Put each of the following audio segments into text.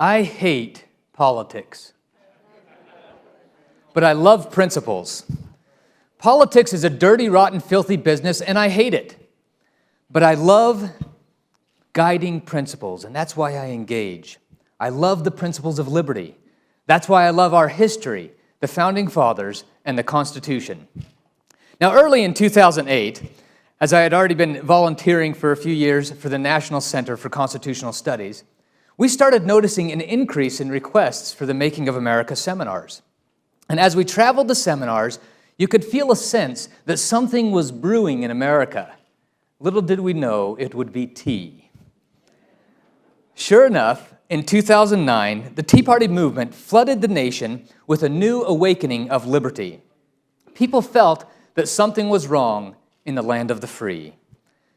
I hate politics, but I love principles. Politics is a dirty, rotten, filthy business, and I hate it. But I love guiding principles, and that's why I engage. I love the principles of liberty. That's why I love our history, the Founding Fathers, and the Constitution. Now, early in 2008, as I had already been volunteering for a few years for the National Center for Constitutional Studies, we started noticing an increase in requests for the Making of America seminars. And as we traveled the seminars, you could feel a sense that something was brewing in America. Little did we know it would be tea. Sure enough, in 2009, the Tea Party movement flooded the nation with a new awakening of liberty. People felt that something was wrong in the land of the free.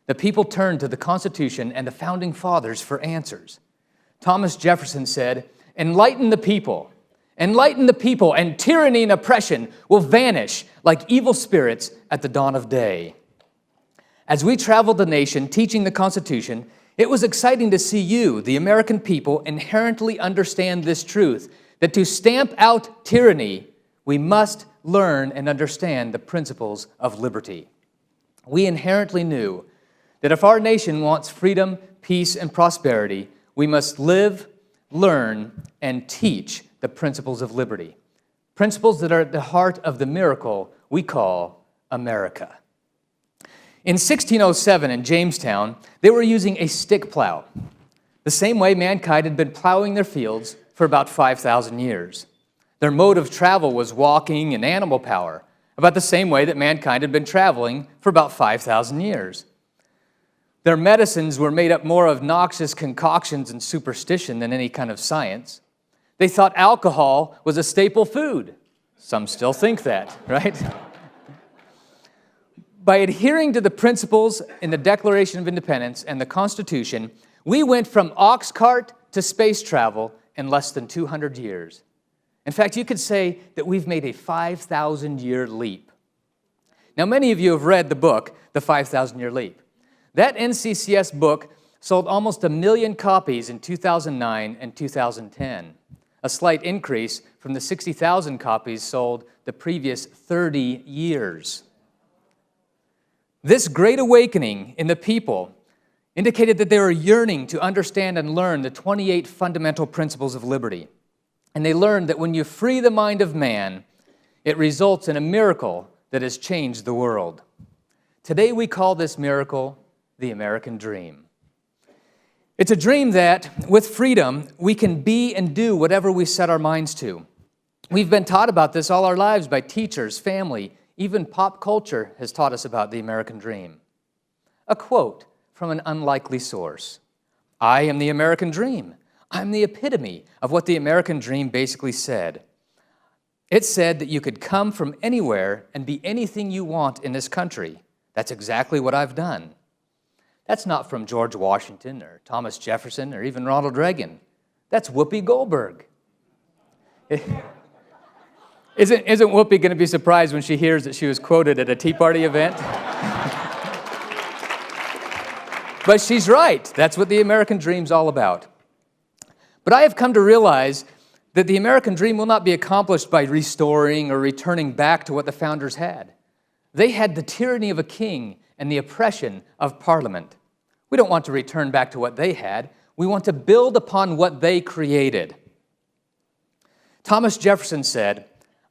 The people turned to the Constitution and the Founding Fathers for answers. Thomas Jefferson said, enlighten the people, and tyranny and oppression will vanish like evil spirits at the dawn of day. As we traveled the nation teaching the Constitution, it was exciting to see you, the American people, inherently understand this truth, that to stamp out tyranny, we must learn and understand the principles of liberty. We inherently knew that if our nation wants freedom, peace, and prosperity, we must live, learn, and teach the principles of liberty. Principles that are at the heart of the miracle we call America. In 1607 in Jamestown, they were using a stick plow, the same way mankind had been plowing their fields for about 5,000 years. Their mode of travel was walking and animal power, about the same way that mankind had been traveling for about 5,000 years. Their medicines were made up more of noxious concoctions and superstition than any kind of science. They thought alcohol was a staple food. Some still think that, right? By adhering to the principles in the Declaration of Independence and the Constitution, we went from ox cart to space travel in less than 200 years. In fact, you could say that we've made a 5,000-year leap. Now, many of you have read the book, The 5,000-Year Leap. That NCCS book sold almost 1 million copies in 2009 and 2010, a slight increase from the 60,000 copies sold the previous 30 years. This great awakening in the people indicated that they were yearning to understand and learn the 28 fundamental principles of liberty. And they learned that when you free the mind of man, it results in a miracle that has changed the world. Today we call this miracle the American dream. It's a dream that, with freedom, we can be and do whatever we set our minds to. We've been taught about this all our lives by teachers, family, even pop culture has taught us about the American dream. A quote from an unlikely source. I am the American dream. I'm the epitome of what the American dream basically said. It said that you could come from anywhere and be anything you want in this country. That's exactly what I've done. That's not from George Washington or Thomas Jefferson or even Ronald Reagan. That's Whoopi Goldberg. Isn't Whoopi going to be surprised when she hears that she was quoted at a Tea Party event? But she's right. That's what the American dream's all about. But I have come to realize that the American dream will not be accomplished by restoring or returning back to what the founders had. They had the tyranny of a king and the oppression of Parliament. We don't want to return back to what they had. We want to build upon what they created. Thomas Jefferson said,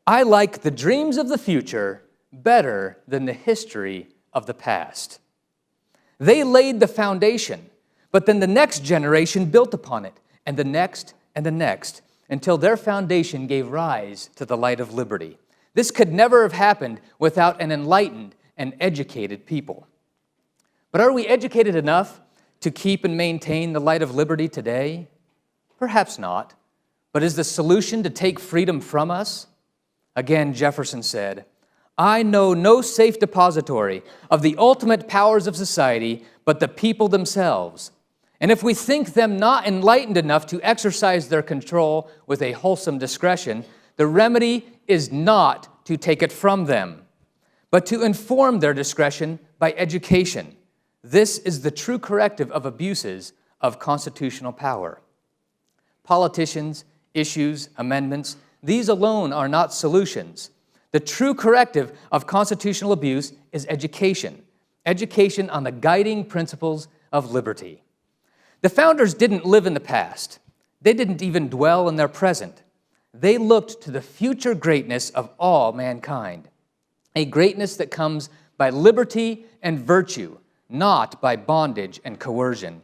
I like the dreams of the future better than the history of the past. They laid the foundation, but then the next generation built upon it, and the next, until their foundation gave rise to the light of liberty. This could never have happened without an enlightened and educated people. But are we educated enough to keep and maintain the light of liberty today? Perhaps not. But is the solution to take freedom from us? Again, Jefferson said, I know no safe depository of the ultimate powers of society but the people themselves. And if we think them not enlightened enough to exercise their control with a wholesome discretion, the remedy is not to take it from them, but to inform their discretion by education. This is the true corrective of abuses of constitutional power. politicians, issues, amendments. These alone are not solutions. The true corrective of constitutional abuse is education. Education on the guiding principles of liberty. The founders didn't live in the past. They didn't even dwell in their present. They looked to the future greatness of all mankind, a greatness that comes by liberty and virtue, not by bondage and coercion.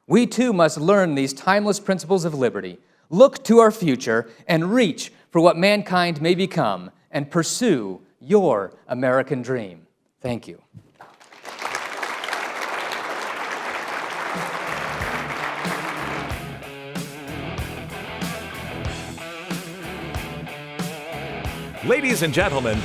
We too must learn these timeless principles of liberty, look to our future, and reach for what mankind may become, and pursue your American dream. Thank you. Ladies and gentlemen,